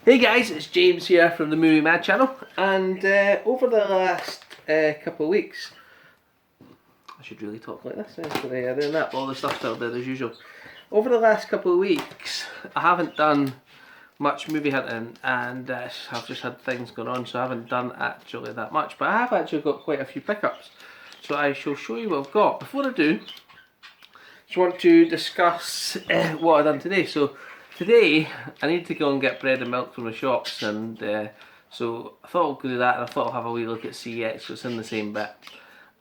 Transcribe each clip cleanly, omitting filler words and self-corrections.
Hey guys, it's James here from the Movie Mad channel, and over the last couple of weeks, I should really talk like this, today I'm doing that, but all the stuff's still there as usual. Over the last couple of weeks, I haven't done much movie hunting, and I've just had things going on, so I haven't done actually that much, but I have actually got quite a few pickups, so I shall show you what I've got. Before I do, just want to discuss what I've done today. So today I need to go and get bread and milk from the shops, and so I thought I'll go do that, and I thought I'll have a wee look at CX, so it's in the same bit.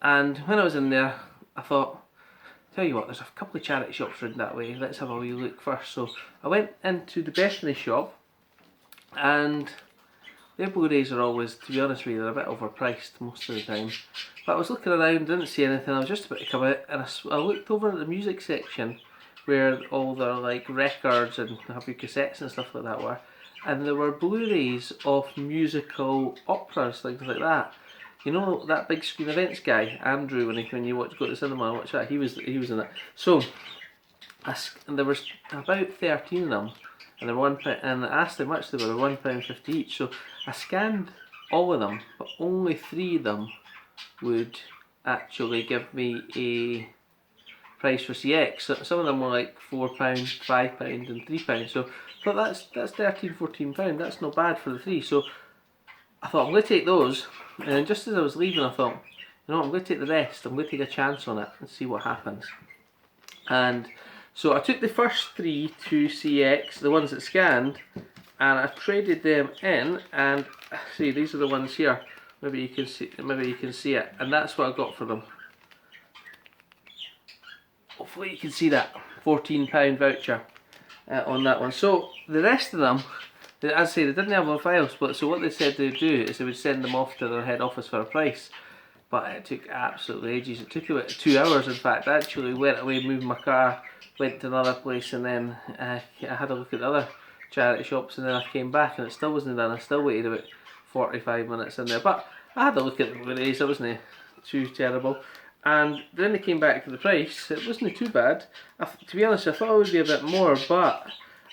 And when I was in there, I thought, tell you what, there's a couple of charity shops around that way, let's have a wee look first. So I went into the Bethany shop, and their Blu-rays are always, to be honest with you, they're a bit overpriced most of the time. But I was looking around, didn't see anything, I was just about to come out, and I looked over at the music section where all their like records and happy cassettes and stuff like that were, and there were Blu-rays of musical operas, things like that. You know that big screen events guy, Andrew, when you go to the cinema and watch that, he was in it. So and there was about 13 of them, and they were £1, and I asked how much they were £1.50 each. So I scanned all of them, but only 3 of them would actually give me a price for CX. So some of them were like £4, £5 and £3. So I thought that's £13–14, that's not bad for the 3. So I thought I'm going to take those, and then just as I was leaving I thought, you know what, I'm going to take the rest, I'm going to take a chance on it and see what happens. And so I took the first 3 to CX, the ones that scanned, and I traded them in, and see, these are the ones here. Maybe you can see it, and that's what I got for them. Hopefully you can see that £14 voucher on that one. So the rest of them, as I say, they didn't have on files, but so what they said they'd do is they would send them off to their head office for a price. But it took absolutely ages. It took about 2 hours, in fact. I actually went away, moved my car, went to another place, and then I had a look at the other charity shops, and then I came back and it still wasn't done. I still waited about 45 minutes in there. But I had a look at the Blu-rays, it wasn't too terrible. And then they came back to the price, it wasn't too bad. To be honest, I thought it would be a bit more, but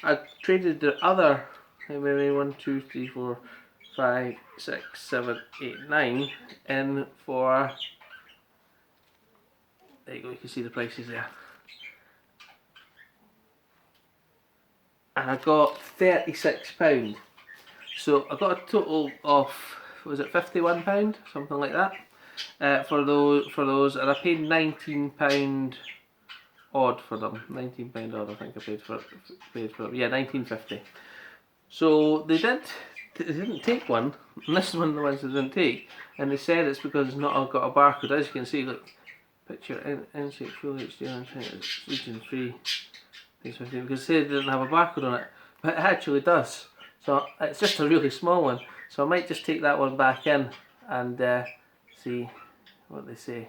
I traded the other, maybe 1, 2, 3, 4, 5, 6, 7, 8, 9 in for, there you go, you can see the prices there. And I got £36. So I got a total of, was it £51, something like that, for those, and I paid £19 odd for them. £19 odd, I think I paid for them. Yeah, £19.50. So they didn't take one, and this is one of the ones they didn't take, and they said it's because it's not got a barcode. As you can see, look, picture NCX Full HD region 3, because they said it didn't have a barcode on it, but it actually does. So it's just a really small one. So I might just take that one back in and see what they say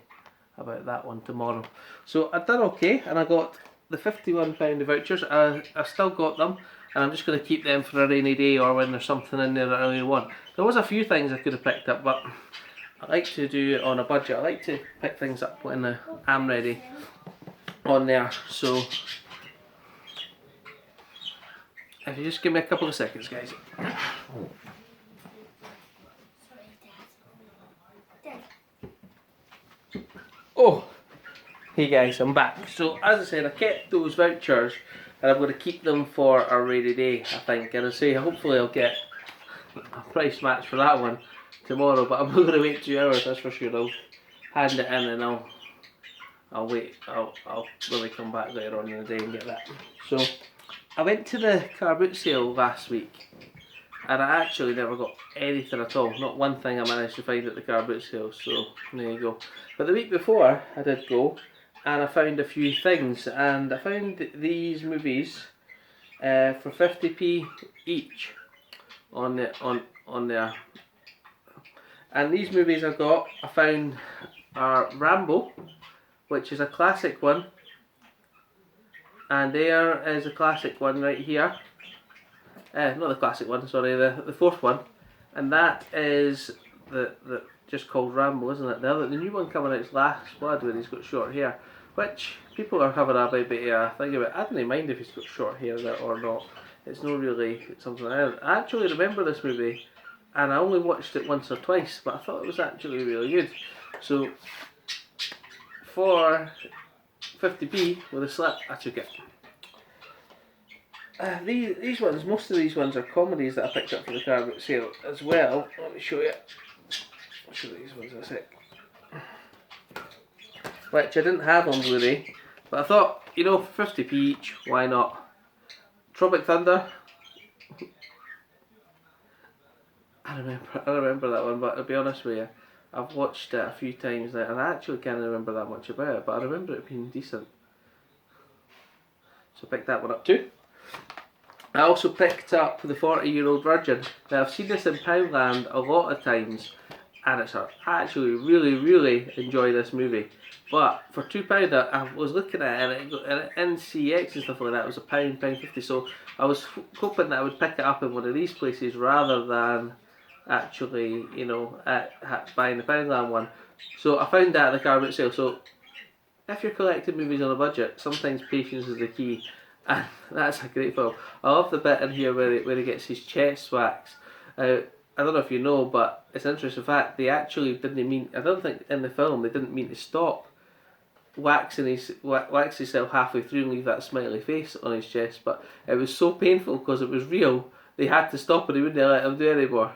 about that one tomorrow. So I done okay, and I got the £51 vouchers. I still got them, and I'm just going to keep them for a rainy day or when there's something in there that I really want. There was a few things I could have picked up, but I like to do it on a budget. I like to pick things up when I'm ready on there. So if you just give me a couple of seconds, guys. Oh, hey guys, I'm back. So as I said, I kept those vouchers, and I'm going to keep them for a rainy day, I think. And I say, hopefully I'll get a price match for that one tomorrow, but I'm not going to wait 2 hours, that's for sure. I'll hand it in, and I'll wait. I'll really come back later on in the day and get that. So I went to the car boot sale last week, and I actually never got anything at all. Not one thing I managed to find at the car boot sale, so there you go. But the week before I did go, and I found a few things, and I found these movies for 50p each on there. And these movies I found are Rambo, which is a classic one, and there is a classic one right here. Not the classic one, sorry, the fourth one, and that is the just called Rambo, isn't it? The new one coming out is Last Blood, where he's got short hair. which people are having a bit thing about. I don't mind if he's got short hair or not. It's not really something I actually remember this movie, and I only watched it once or twice, but I thought it was actually really good. So for 50p with a slip, I took it. These ones, most of these ones are comedies that I picked up for the car boot sale as well. Let me show you. I'll show you these ones in a sec. Which I didn't have on Blu-ray, but I thought, you know, 50p each, why not? Tropic Thunder. I remember that one, but to be honest with you, I've watched it a few times now, and I actually can't remember that much about it, but I remember it being decent. So I picked that one up too. I also picked up The 40-Year-Old Virgin. Now I've seen this in Poundland a lot of times, and I actually really enjoy this movie. But for £2, I was looking at it, and NCX and stuff like that, it was £1.50. So I was hoping that I would pick it up in one of these places rather than actually, you know, buying the Poundland one. So I found that at the car boot sale. So if you're collecting movies on a budget, sometimes patience is the key, and that's a great film. I love the bit in here where he gets his chest waxed. I don't know if you know, but it's an interesting fact. They actually didn't mean. I don't think in the film they didn't mean to stop wax himself halfway through and leave that smiley face on his chest, but it was so painful because it was real. They had to stop and they wouldn't let him do it anymore.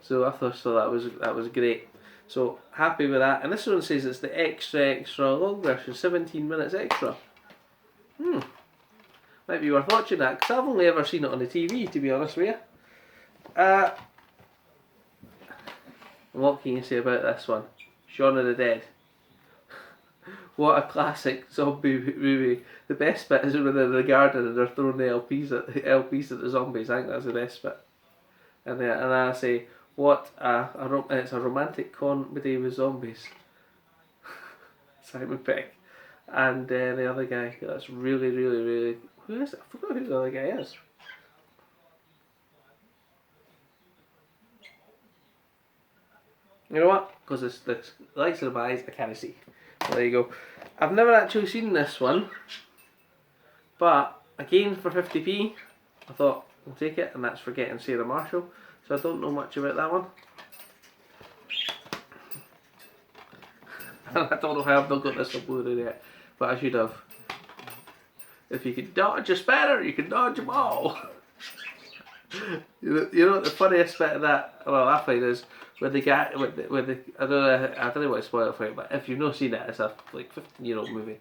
So I thought that was great. So happy with that. And this one says it's the extra long version, 17 minutes extra. Might be worth watching that because I've only ever seen it on the TV, to be honest with you. What can you say about this one? Shaun of the Dead. What a classic zombie movie. The best bit is when they're in the garden and they're throwing the LPs at the zombies. I think that's the best bit. And I say, it's a romantic comedy with zombies. Simon Pegg. And the other guy, that's really, who is it? I forgot who the other guy is. You know what? Because it's the lights in my eyes, I can't see. Well, there you go. I've never actually seen this one, but again for 50p, I thought I'll take it, and that's Forgetting Sarah Marshall. So I don't know much about that one. I don't know how I've not got this on Blu-ray yet, but I should have. If you can dodge a spanner, you can dodge them all. You know what the funniest bit of that? Well, I find is with the guy with the I don't know what to spoil it for you, but if you've not seen it, it's a 15-year-old movie.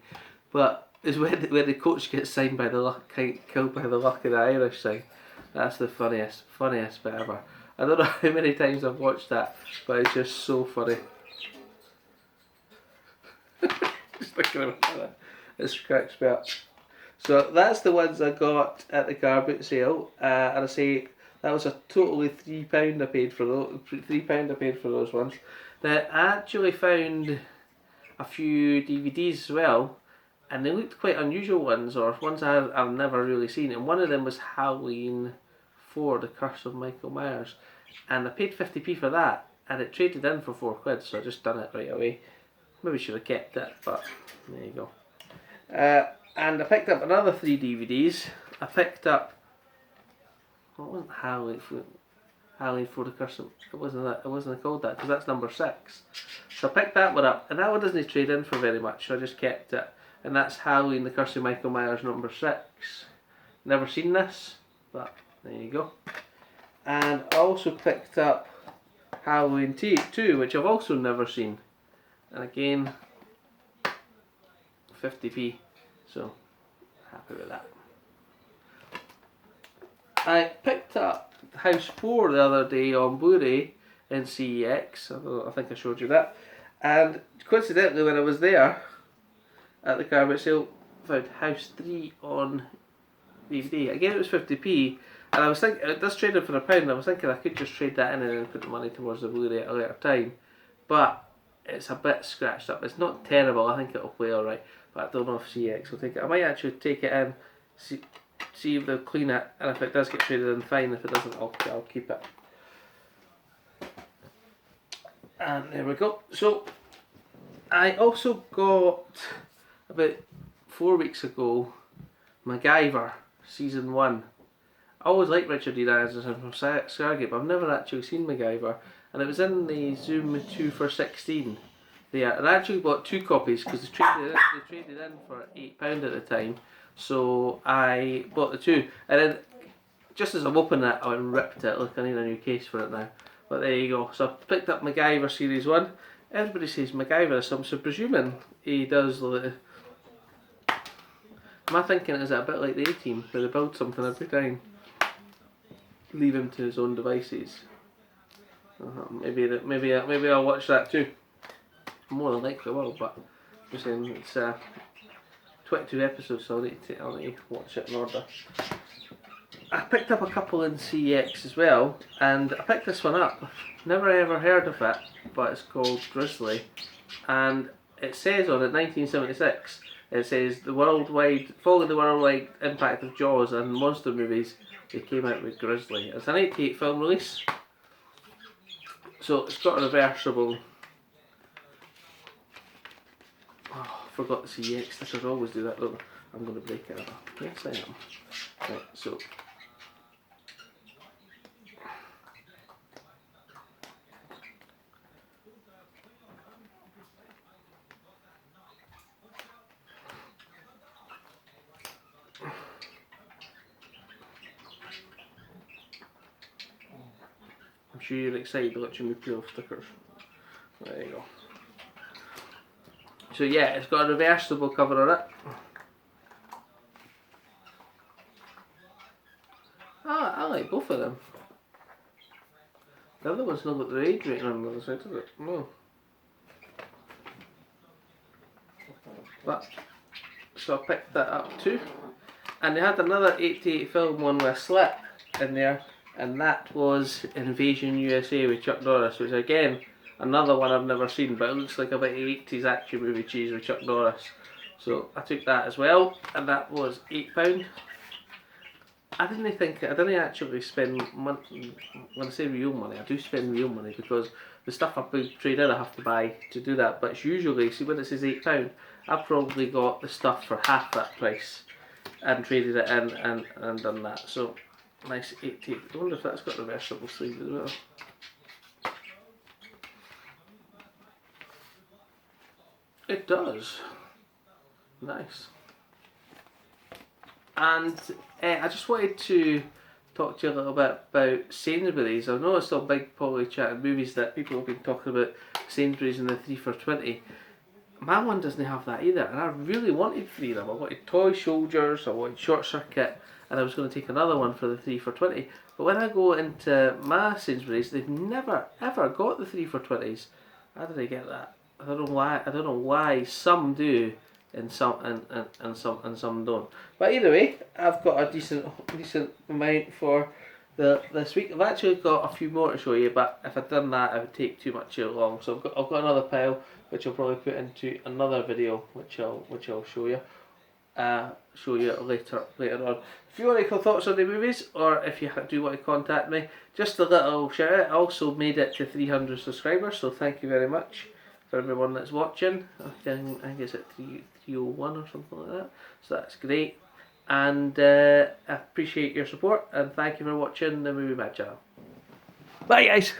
But it's when the coach gets signed by the luck, killed by the luck of the Irish thing. That's the funniest bit ever. I don't know how many times I've watched that, but it's just so funny. Just thinking about that, it cracks me up. So that's the ones I got at the car boot sale, and I say that was a totally £3 I paid for those. £3 I paid for those ones. Now I actually found a few DVDs as well, and they looked quite unusual ones, or ones I've never really seen. And one of them was Halloween 4: The Curse of Michael Myers, and I paid 50p for that, and it traded in for £4, so I just done it right away. Maybe should have kept it, but there you go. And I picked up another 3 DVDs. I picked up, what wasn't Halloween 4: The Curse of, it wasn't called that because that's number 6. So I picked that one up, and that one doesn't trade in for very much, so I just kept it. And that's Halloween: The Curse of Michael Myers number 6. Never seen this, but there you go. And I also picked up Halloween 2, which I've also never seen. And again, 50p. So, happy with that. I picked up House 4 the other day on Blu-ray in CEX. I think I showed you that. And coincidentally, when I was there at the car boot sale, I found House 3 on DVD. Again, it was 50p. And I was thinking, it does trade in for £1. I was thinking I could just trade that in and then put the money towards the Blu-ray at a later time. But it's a bit scratched up. It's not terrible. I think it'll play alright. But I don't know if CX will take it. I might actually take it in, see if they'll clean it, and if it does get traded in, fine. If it doesn't, I'll keep it. And there we go. So I also got about 4 weeks ago, MacGyver season 1. I always liked Richard Dean Anderson from Stargate, but I've never actually seen MacGyver, and it was in the Zoom 2 for 16. And I actually bought 2 copies because they traded in for £8 at the time, so I bought the 2, and then just as I'm opening it, I went and ripped it. Look, I need a new case for it now. But there you go. So I picked up MacGyver Series 1. Everybody says MacGyver is some, so presuming he does the... My thinking is a bit like the A-Team, where they build something every time, leave him to his own devices. Maybe I'll watch that too. More than likely I will, but I'm saying it's 22 episodes, so I'll need to watch it in order. I picked up a couple in CX as well, and I picked this one up. Never ever heard of it, but it's called Grizzly, and it says on it 1976. It says following the worldwide impact of Jaws and monster movies, they came out with Grizzly. It's an 88 film release, so it's got a reversible. Oh, I forgot the CX stickers. Always do that. Look, I'm going to break it up. Yes, I am. Right, so. I'm sure you're excited watching me peel off stickers. There you go. So yeah, it's got a reversible cover on it. I like both of them. The other one's not got the age rating on the other side, does it? No. But, so I picked that up too. And they had another 88 film one with a slip in there, and that was Invasion USA with Chuck Norris, which again, another one I've never seen, but it looks like a bit of 80s action movie cheese with Chuck Norris. So I took that as well, and that was £8. I didn't actually spend money. When I say real money, I do spend real money because the stuff I trade in I have to buy to do that. But it's usually, see when it says £8, I've probably got the stuff for half that price and traded it in and done that. So nice 88. I wonder if that's got reversible sleeve as well. It does. Nice. And I just wanted to talk to you a little bit about Sainsbury's. I know it's all big Polly chatting movies that people have been talking about Sainsbury's and the 3 for 20. My one doesn't have that either, and I really wanted 3 of them. I wanted Toy Soldiers, I wanted Short Circuit, and I was going to take another one for the 3 for 20. But when I go into my Sainsbury's, they've never ever got the 3 for 20s. How did I get that? I don't know why some do and some don't. But either way, I've got a decent amount for this week. I've actually got a few more to show you, but if I'd done that, it would take too much too long. So I've got another pile which I'll probably put into another video, which I'll show you. Later on. If you want to call thoughts on the movies, or if you do want to contact me, just a little shout out. I also made it to 300 subscribers, so thank you very much for everyone that's watching. I think it's at 301 or something like that, so that's great, and I appreciate your support, and thank you for watching the Movie Mad channel. Bye guys.